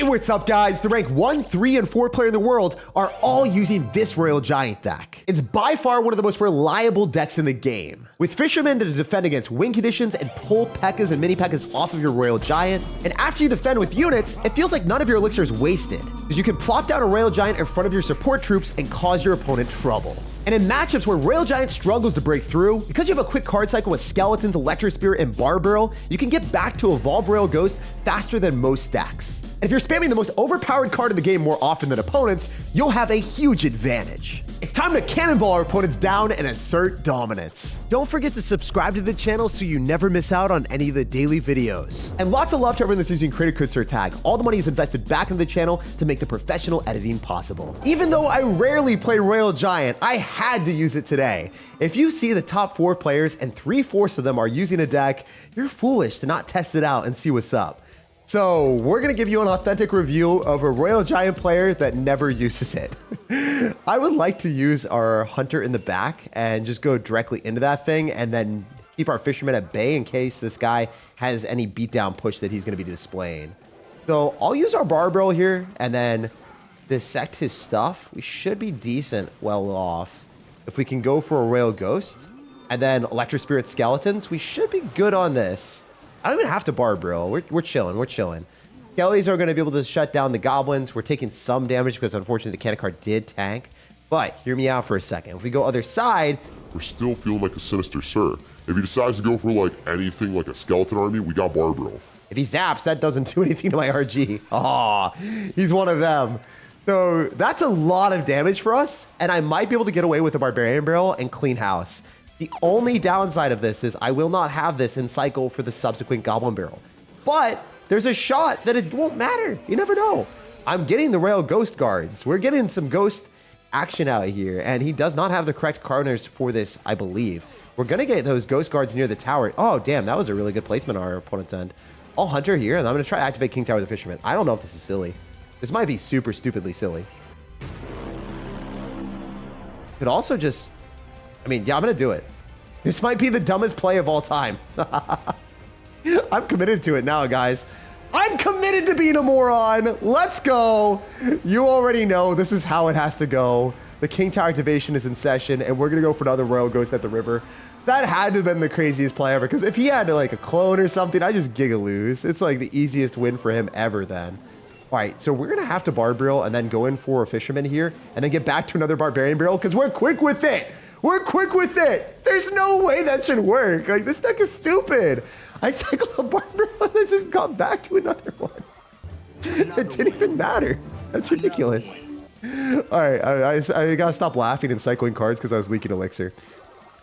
Hey, what's up, guys? The rank 1, 3, and 4 player in the world are all using this Royal Giant deck. It's by far one of the most reliable decks in the game. With Fishermen to defend against win conditions and pull P.E.K.K.A.s and mini P.E.K.K.A.s off of your Royal Giant. And after you defend with units, it feels like none of your elixir is wasted, because you can plop down a Royal Giant in front of your support troops and cause your opponent trouble. And in matchups where Royal Giant struggles to break through, because you have a quick card cycle with Skeletons, Electro Spirit, and Barbarrel, you can get back to Evolve Royal Ghost faster than most decks. And if you're spamming the most overpowered card in the game more often than opponents, you'll have a huge advantage. It's time to cannonball our opponents down and assert dominance. Don't forget to subscribe to the channel so you never miss out on any of the daily videos. And lots of love to everyone that's using Creator Code SirTag. All the money is invested back into the channel to make the professional editing possible. Even though I rarely play Royal Giant, I had to use it today. If you see the top 4 players and 3/4 of them are using a deck, you're foolish to not test it out and see what's up. So we're going to give you an authentic review of a Royal Giant player that never uses it. I would like to use our Hunter in the back and just go directly into that thing and then keep our Fisherman at bay in case this guy has any beatdown push that he's going to be displaying. So I'll use our Barbarrel here and then dissect his stuff. We should be decent well off. If we can go for a Royal Ghost and then Electro Spirit Skeletons, we should be good on this. I don't even have to Barbarrel. We're chilling. We're chilling. Skellies are going to be able to shut down the goblins. We're taking some damage because unfortunately the cannon card did tank. But hear me out for a second. If we go other side, we're still feeling like a Sinister Sir. If he decides to go for like anything like a skeleton army, we got Barbarrel. If he zaps, that doesn't do anything to my RG. Oh, he's one of them. So that's a lot of damage for us. And I might be able to get away with a Barbarian Barrel and clean house. The only downside of this is I will not have this in cycle for the subsequent Goblin Barrel. But there's a shot that it won't matter. You never know. I'm getting the Royal Ghost Guards. We're getting some Ghost action out here. And he does not have the correct corners for this, I believe. We're going to get those Ghost Guards near the tower. Oh, damn. That was a really good placement on our opponent's end. I'll Hunter here, and I'm going to try to activate King Tower of the Fisherman. I don't know if this is silly. This might be super stupidly silly. Could also just... I mean, yeah, I'm going to do it. This might be the dumbest play of all time. I'm committed to it now, guys. I'm committed to being a moron. Let's go. You already know this is how it has to go. The King Tower activation is in session, and we're going to go for another Royal Ghost at the river. That had to have been the craziest play ever, because if he had like a clone or something, I just giga-lose. It's like the easiest win for him ever then. All right, so we're going to have to Barbarrel and then go in for a Fisherman here, and then get back to another Barbarian Barrel, because we're quick with it. We're quick with it. There's no way that should work. Like, this deck is stupid. I cycled a Barbarrel and I just got back to another one. It didn't even matter. That's ridiculous. All right, I gotta stop laughing and cycling cards because I was leaking elixir.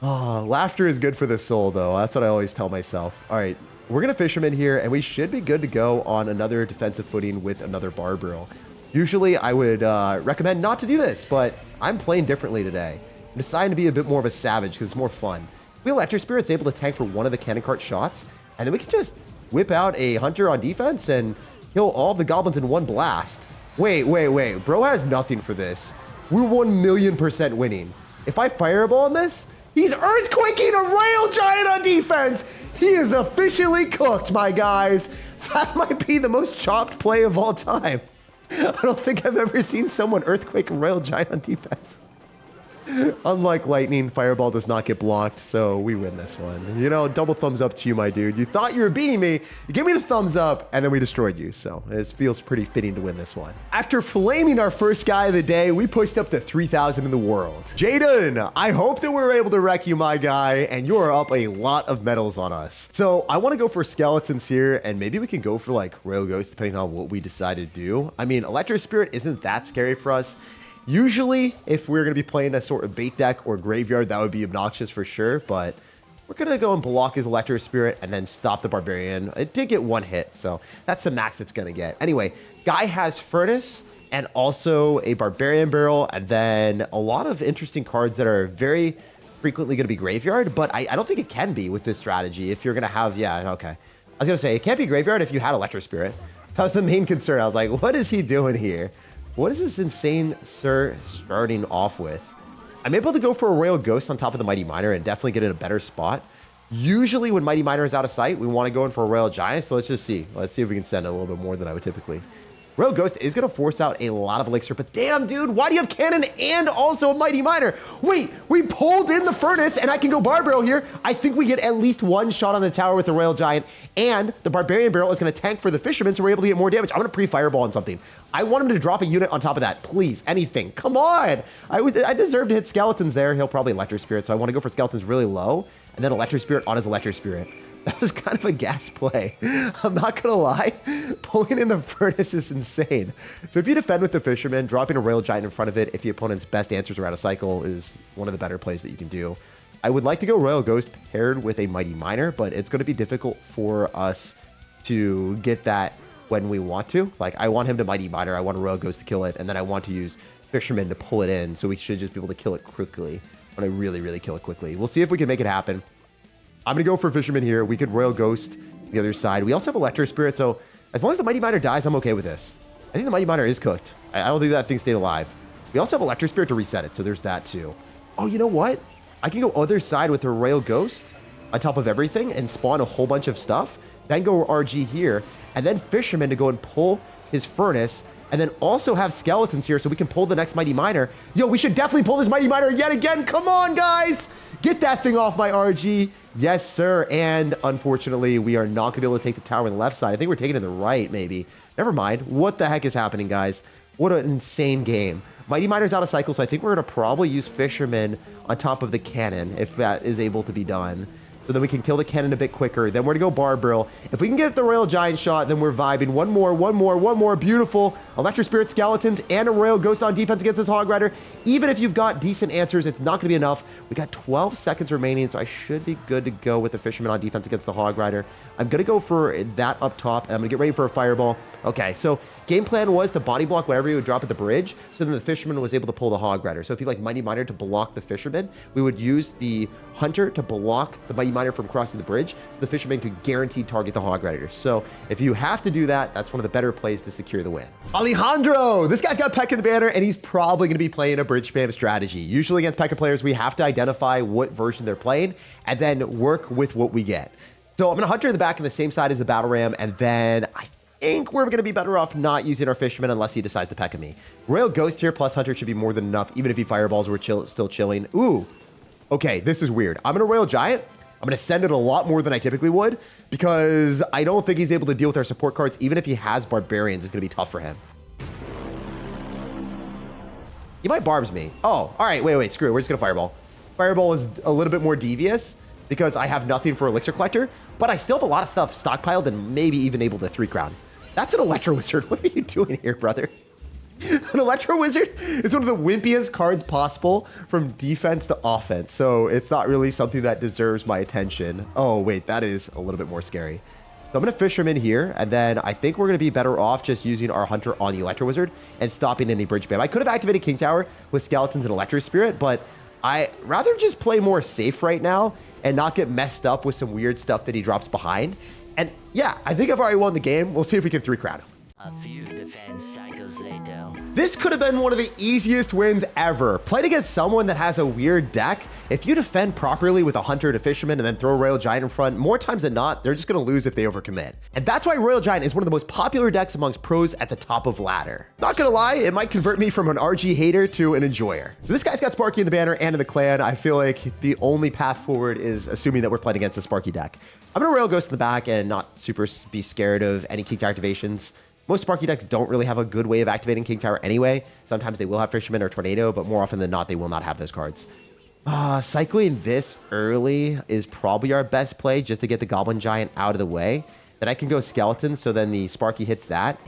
Oh, laughter is good for the soul, though. That's what I always tell myself. All right, we're gonna Fisherman here, and we should be good to go on another defensive footing with another Barbarrel. Usually, I would recommend not to do this, but I'm playing differently today. I'm deciding to be a bit more of a savage because it's more fun. We Electro Spirit's able to tank for one of the cannon cart shots, and then we can just whip out a Hunter on defense and kill all the goblins in one blast. Wait. Bro has nothing for this. We're 1,000,000% winning. If I fireball on this, he's earthquaking a Royal Giant on defense. He is officially cooked, my guys. That might be the most chopped play of all time. I don't think I've ever seen someone earthquake a Royal Giant on defense. Unlike lightning, fireball does not get blocked, so we win this one. You know, double thumbs up to you, my dude. You thought you were beating me, you gave me the thumbs up, and then we destroyed you, so it feels pretty fitting to win this one. After flaming our first guy of the day, we pushed up to 3,000 in the world. Jaden, I hope that we were able to wreck you, my guy, and you are up a lot of medals on us. So I want to go for Skeletons here, and maybe we can go for like Royal Ghost, depending on what we decide to do. I mean, Electro Spirit isn't that scary for us. Usually, if we're going to be playing a sort of bait deck or graveyard, that would be obnoxious for sure, but we're going to go and block his Electro Spirit and then stop the Barbarian. It did get one hit, so that's the max it's going to get. Anyway, guy has Furnace and also a Barbarian Barrel, and then a lot of interesting cards that are very frequently going to be graveyard, but I don't think it can be with this strategy if you're going to have, yeah, okay. I was going to say, it can't be graveyard if you had Electro Spirit. That was the main concern. I was like, what is he doing here? What is this insane Sir starting off with? I'm able to go for a Royal Ghost on top of the Mighty Miner and definitely get in a better spot. Usually when Mighty Miner is out of sight, we want to go in for a Royal Giant. So let's just see. Let's see if we can send a little bit more than I would typically. Royal Ghost is going to force out a lot of elixir, but damn, dude, why do you have cannon and also a mighty miner? Wait, we pulled in the furnace and I can go bar barrel here. I think we get at least one shot on the tower with the Royal Giant, and the barbarian barrel is going to tank for the fisherman, so we're able to get more damage. I'm going to pre-fireball on something. I want him to drop a unit on top of that. Please, anything. Come on. I deserve to hit skeletons there. He'll probably Electro Spirit, so I want to go for skeletons really low, and then Electro Spirit on his Electro Spirit. That was kind of a gas play. I'm not going to lie. Pulling in the furnace is insane. So if you defend with the fisherman, dropping a Royal Giant in front of it, if the opponent's best answers are out of cycle, is one of the better plays that you can do. I would like to go Royal Ghost paired with a Mighty Miner, but it's going to be difficult for us to get that when we want to. Like, I want him to Mighty Miner, I want a Royal Ghost to kill it, and then I want to use Fisherman to pull it in, so we should just be able to kill it quickly. I want to really, really kill it quickly. We'll see if we can make it happen. I'm going to go for Fisherman here. We could Royal Ghost the other side. We also have Electro Spirit, so as long as the Mighty Miner dies, I'm okay with this. I think the Mighty Miner is cooked. I don't think that thing stayed alive. We also have Electro Spirit to reset it, so there's that too. Oh, you know what? I can go other side with a Royal Ghost on top of everything and spawn a whole bunch of stuff. Then go RG here, and then Fisherman to go and pull his furnace, and then also have skeletons here so we can pull the next Mighty Miner. Yo, we should definitely pull this Mighty Miner yet again. Come on, guys. Get that thing off my RG. Yes, sir. And unfortunately, we are not going to be able to take the tower on the left side. I think we're taking it to the right, maybe. Never mind. What the heck is happening, guys? What an insane game. Mighty Miner's out of cycle, so I think we're going to probably use Fisherman on top of the cannon, if that is able to be done. So then we can kill the cannon a bit quicker. Then we're going to go Bar Barrel. If we can get the Royal Giant shot, then we're vibing. One more. Beautiful. Electro Spirit Skeletons and a Royal Ghost on defense against this Hog Rider. Even if you've got decent answers, it's not going to be enough. We got 12 seconds remaining, so I should be good to go with the Fisherman on defense against the Hog Rider. I'm going to go for that up top, and I'm going to get ready for a Fireball. Okay, so game plan was to body block whatever you would drop at the bridge, so then the Fisherman was able to pull the Hog Rider. So if you like Mighty Miner to block the Fisherman, we would use the Hunter to block the Mighty Miner from crossing the bridge, so the Fisherman could guaranteed target the Hog Rider. So if you have to do that, that's one of the better plays to secure the win. Alejandro! This guy's got Pekka the Banner, and he's probably going to be playing a bridge spam strategy. Usually against Pekka players, we have to identify what version they're playing, and then work with what we get. So I'm going to Hunter in the back on the same side as the Battle Ram, and then I think we're going to be better off not using our Fisherman unless he decides to peck at me. Royal Ghost here plus Hunter should be more than enough, even if he fireballs, we're still chilling. Ooh, okay, this is weird. I'm going to Royal Giant. I'm going to send it a lot more than I typically would, because I don't think he's able to deal with our support cards. Even if he has Barbarians, it's going to be tough for him. He might Barbs me. Oh, all right, wait, screw it. We're just going to Fireball. Fireball is a little bit more devious because I have nothing for Elixir Collector, but I still have a lot of stuff stockpiled and maybe even able to 3-crown. That's an Electro Wizard. What are you doing here, brother? An Electro Wizard is one of the wimpiest cards possible from defense to offense, so it's not really something that deserves my attention. Oh, wait, that is a little bit more scary. So I'm going to Fisherman here, and then I think we're going to be better off just using our Hunter on the Electro Wizard and stopping any bridge spam. I could have activated King Tower with Skeletons and Electro Spirit, but I rather just play more safe right now and not get messed up with some weird stuff that he drops behind. And yeah, I think I've already won the game. We'll see if we can 3-crown him. A few defense cycles later. This could have been one of the easiest wins ever. Played against someone that has a weird deck. If you defend properly with a Hunter and a Fisherman and then throw a Royal Giant in front, more times than not, they're just going to lose if they overcommit. And that's why Royal Giant is one of the most popular decks amongst pros at the top of ladder. Not going to lie, it might convert me from an RG hater to an enjoyer. So this guy's got Sparky in the banner and in the clan. I feel like the only path forward is assuming that we're playing against a Sparky deck. I'm going to Royal Ghost in the back and not super be scared of any King Tower activations. Most Sparky decks don't really have a good way of activating King Tower anyway. Sometimes they will have Fisherman or Tornado, but more often than not, they will not have those cards. Cycling this early is probably our best play just to get the Goblin Giant out of the way. Then I can go Skeleton, so then the Sparky hits that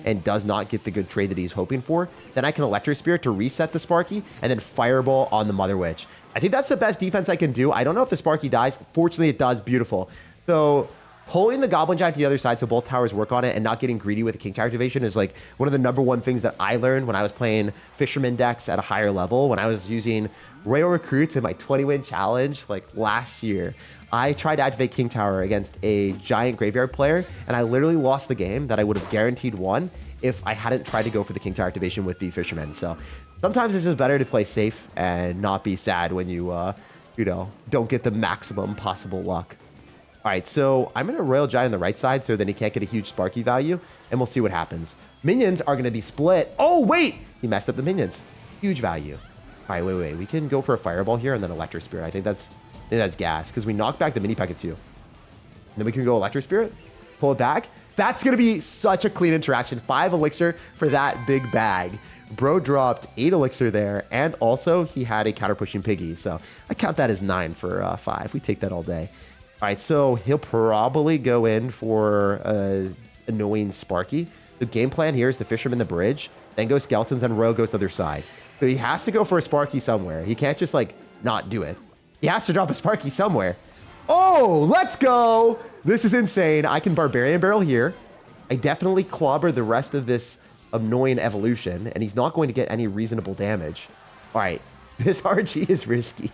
and does not get the good trade that he's hoping for. Then I can Electro Spirit to reset the Sparky and then Fireball on the Mother Witch. I think that's the best defense I can do. I don't know if the Sparky dies. Fortunately, it does. Beautiful. So pulling the Goblin Giant to the other side so both towers work on it and not getting greedy with the King Tower activation is like one of the #1 things that I learned when I was playing Fisherman decks at a higher level. When I was using Royal Recruits in my 20-win challenge like last year, I tried to activate King Tower against a giant graveyard player, and I literally lost the game that I would have guaranteed won if I hadn't tried to go for the King Tower activation with the Fisherman. So sometimes it's just better to play safe and not be sad when you, don't get the maximum possible luck. All right, so I'm going to Royal Giant on the right side so then he can't get a huge Sparky value, and we'll see what happens. Minions are going to be split. Oh, wait! He messed up the minions. Huge value. All right, wait. We can go for a Fireball here and then Electric Spirit. I think that's gas because we knock back the Mini P.E.K.K.A. too. And then we can go Electric Spirit, pull it back. That's going to be such a clean interaction. 5 Elixir for that big bag. Bro dropped 8 Elixir there, and also he had a counter-pushing Piggy. So I count that as 9 for 5. We take that all day. All right, so he'll probably go in for annoying Sparky. So game plan here is to Fisherman the bridge, then go Skeletons, then Royal goes to the other side. So he has to go for a Sparky somewhere. He can't just, like, not do it. He has to drop a Sparky somewhere. Oh, let's go! This is insane. I can Barbarian Barrel here. I definitely clobber the rest of this annoying evolution, and he's not going to get any reasonable damage. All right, this RG is risky.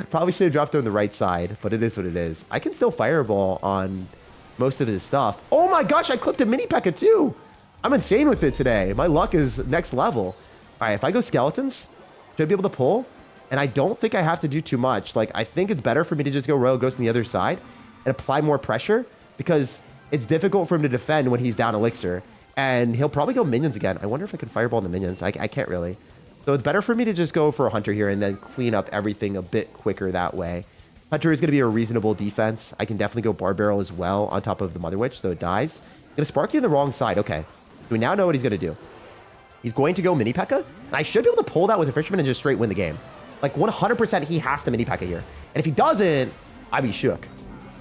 Probably should have dropped on the right side, but it is what it is. I can still Fireball on most of his stuff. Oh my gosh, I clipped a Mini P.E.K.K.A. too. I'm insane with it today. My luck is next level. All right, if I go Skeletons, should I be able to pull? And I don't think I have to do too much. Like, I think it's better for me to just go Royal Ghost on the other side and apply more pressure because it's difficult for him to defend when he's down Elixir. And he'll probably go Minions again. I wonder if I can Fireball the Minions. I can't really. So it's better for me to just go for a Hunter here and then clean up everything a bit quicker that way. Hunter is going to be a reasonable defense. I can definitely go Bar Barrel as well on top of the Mother Witch, so it dies. Going to Sparky on the wrong side. Okay. We now know what he's going to do. He's going to go Mini P.E.K.K.A. And I should be able to pull that with a Fisherman and just straight win the game. Like 100% he has to Mini P.E.K.K.A. here. And if he doesn't, I'd be shook.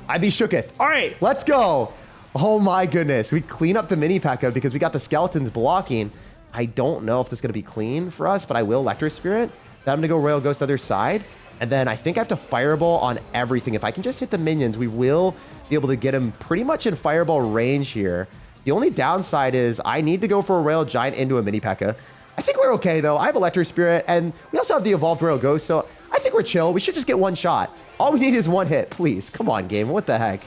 I'd be shooketh. All right, let's go. Oh my goodness. We clean up the Mini P.E.K.K.A. because we got the Skeletons blocking. I don't know if this is going to be clean for us, but I will Electric Spirit. Then I'm going to go Royal Ghost the other side. And then I think I have to Fireball on everything. If I can just hit the minions, we will be able to get him pretty much in Fireball range here. The only downside is I need to go for a Royal Giant into a Mini P.E.K.K.A. I think we're okay, though. I have Electric Spirit, and we also have the Evolved Royal Ghost, so I think we're chill. We should just get one shot. All we need is one hit, please. Come on, game. What the heck?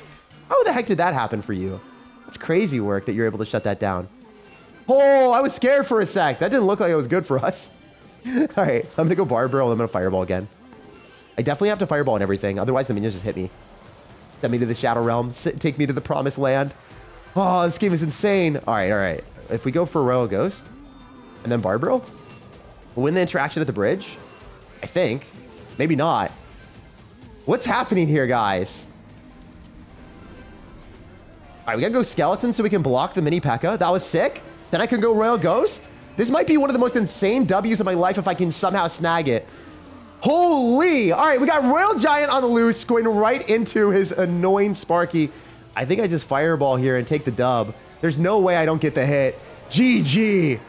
How the heck did that happen for you? That's crazy work that you're able to shut that down. Oh, I was scared for a sec. That didn't look like it was good for us. All right, I'm going to go Bar Barrel, and I'm going to Fireball again. I definitely have to Fireball and everything. Otherwise, the minions just hit me. Send me to the Shadow Realm. Take me to the Promised Land. Oh, this game is insane. All right. If we go for Royal Ghost and then Bar Barrel, we'll win the interaction at the bridge. I think. Maybe not. What's happening here, guys? All right, we got to go Skeleton so we can block the Mini P.E.K.K.A. That was sick. Then I can go Royal Ghost. This might be one of the most insane W's of my life if I can somehow snag it. Holy! All right, we got Royal Giant on the loose, going right into his annoying Sparky. I think I just Fireball here and take the dub. There's no way I don't get the hit. GG.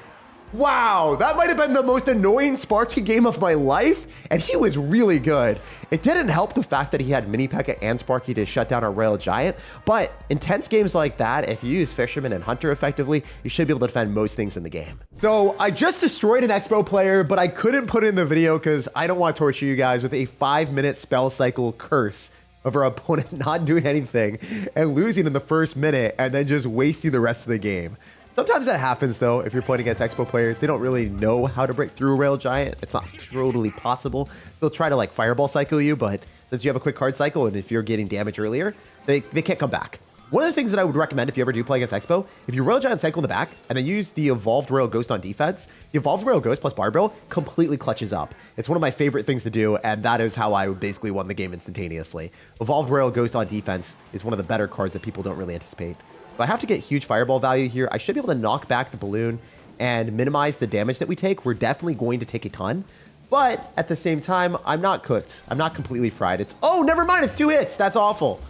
Wow, that might have been the most annoying Sparky game of my life, and he was really good. It didn't help the fact that he had Mini P.E.K.K.A. and Sparky to shut down our Royal Giant, but intense games like that, if you use Fisherman and Hunter effectively, you should be able to defend most things in the game. So I just destroyed an Expo player, but I couldn't put it in the video because I don't want to torture you guys with a 5-minute spell cycle curse of our opponent not doing anything and losing in the first minute and then just wasting the rest of the game. Sometimes that happens, though, if you're playing against Expo players. They don't really know how to break through a Rail Giant. It's not totally possible. They'll try to, like, Fireball cycle you, but since you have a quick card cycle and if you're getting damage earlier, they can't come back. One of the things that I would recommend if you ever do play against Expo, if you Rail Giant cycle in the back and then use the Evolved Royal Ghost on defense, the Evolved Royal Ghost plus Bar Barrel completely clutches up. It's one of my favorite things to do, and that is how I basically won the game instantaneously. Evolved Royal Ghost on defense is one of the better cards that people don't really anticipate. If I have to get huge Fireball value here, I should be able to knock back the balloon and minimize the damage that we take. We're definitely going to take a ton, but at the same time, I'm not cooked. I'm not completely fried. It's, oh, never mind. It's 2 hits. That's awful.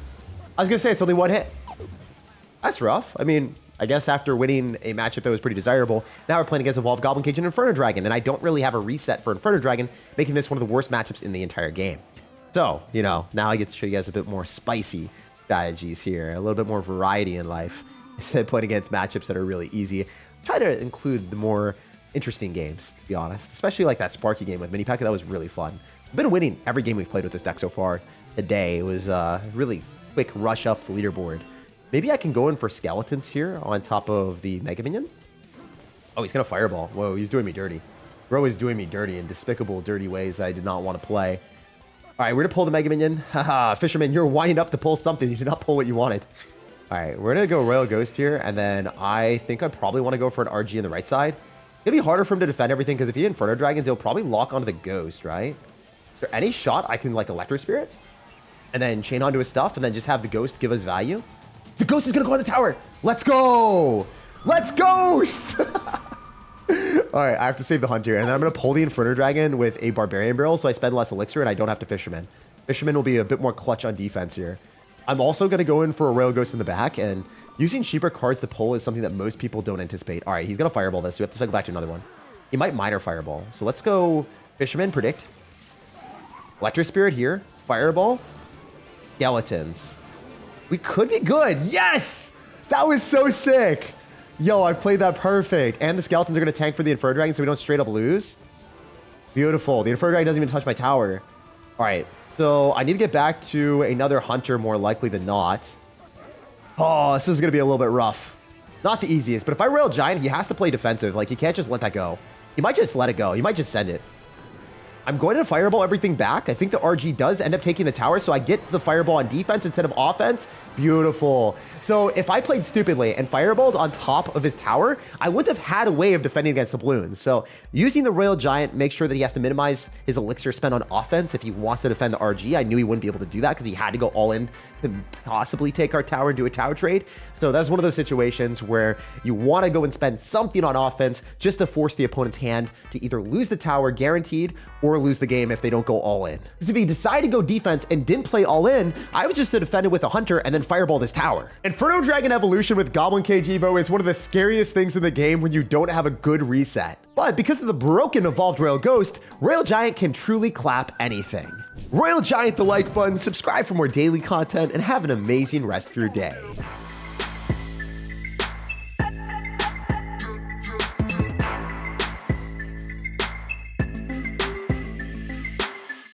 I was going to say it's only 1 hit. That's rough. I mean, I guess after winning a matchup that was pretty desirable, now we're playing against Evolved Goblin Cage and Inferno Dragon, and I don't really have a reset for Inferno Dragon, making this one of the worst matchups in the entire game. So, you know, now I get to show you guys a bit more spicy strategies here, a little bit more variety in life. Instead of playing against matchups that are really easy, try to include the more interesting games, to be honest. Especially like that Sparky game with Mini P.E.K.K.A. That was really fun. I've been winning every game we've played with this deck so far today. It was a really quick rush up the leaderboard. Maybe I can go in for Skeletons here on top of the Mega Minion. Oh, he's going to Fireball. Whoa, he's doing me dirty. Bro is doing me dirty in despicable, dirty ways that I did not want to play. All right, we're gonna pull the Mega Minion. Haha, Fisherman, you're winding up to pull something. You did not pull what you wanted. All right, we're gonna go Royal Ghost here, and then I think I probably want to go for an RG on the right side. It's gonna be harder for him to defend everything because if he Inferno Dragons, he'll probably lock onto the Ghost, right? Is there any shot I can like Electro Spirit? And then chain onto his stuff, and then just have the Ghost give us value? The Ghost is gonna go on the tower! Let's go! Let's Ghost! All right, I have to save the Hunter, and then I'm going to pull the Inferno Dragon with a Barbarian Barrel, so I spend less Elixir, and I don't have to Fisherman. Fisherman will be a bit more clutch on defense here. I'm also going to go in for a Royal Ghost in the back, and using cheaper cards to pull is something that most people don't anticipate. All right, he's going to Fireball this, so we have to cycle back to another one. He might Minor Fireball, so let's go Fisherman, Predict. Electro Spirit here, Fireball, Skeletons. We could be good. Yes! That was so sick! Yo, I played that perfect. And the Skeletons are going to tank for the Inferno Dragon so we don't straight up lose. Beautiful. The Inferno Dragon doesn't even touch my tower. All right, so I need to get back to another Hunter more likely than not. Oh, this is going to be a little bit rough. Not the easiest, but if I Royal Giant, he has to play defensive. Like, he can't just let that go. He might just let it go. He might just send it. I'm going to Fireball everything back. I think the RG does end up taking the tower, so I get the Fireball on defense instead of offense. Beautiful. So if I played stupidly and Fireballed on top of his tower, I wouldn't have had a way of defending against the balloons. So using the Royal Giant makes sure that he has to minimize his Elixir spent on offense if he wants to defend the RG. I knew he wouldn't be able to do that because he had to go all in to possibly take our tower and do a tower trade. So that's one of those situations where you want to go and spend something on offense just to force the opponent's hand to either lose the tower guaranteed or lose the game if they don't go all in. Because if he decided to go defense and didn't play all in, I was just to defend it with a Hunter and then Fireball this tower. Inferno Dragon Evolution with Goblin Cage Evo is one of the scariest things in the game when you don't have a good reset. But because of the broken Evolved Royal Ghost, Royal Giant can truly clap anything. Royal Giant the like button, subscribe for more daily content, and have an amazing rest of your day.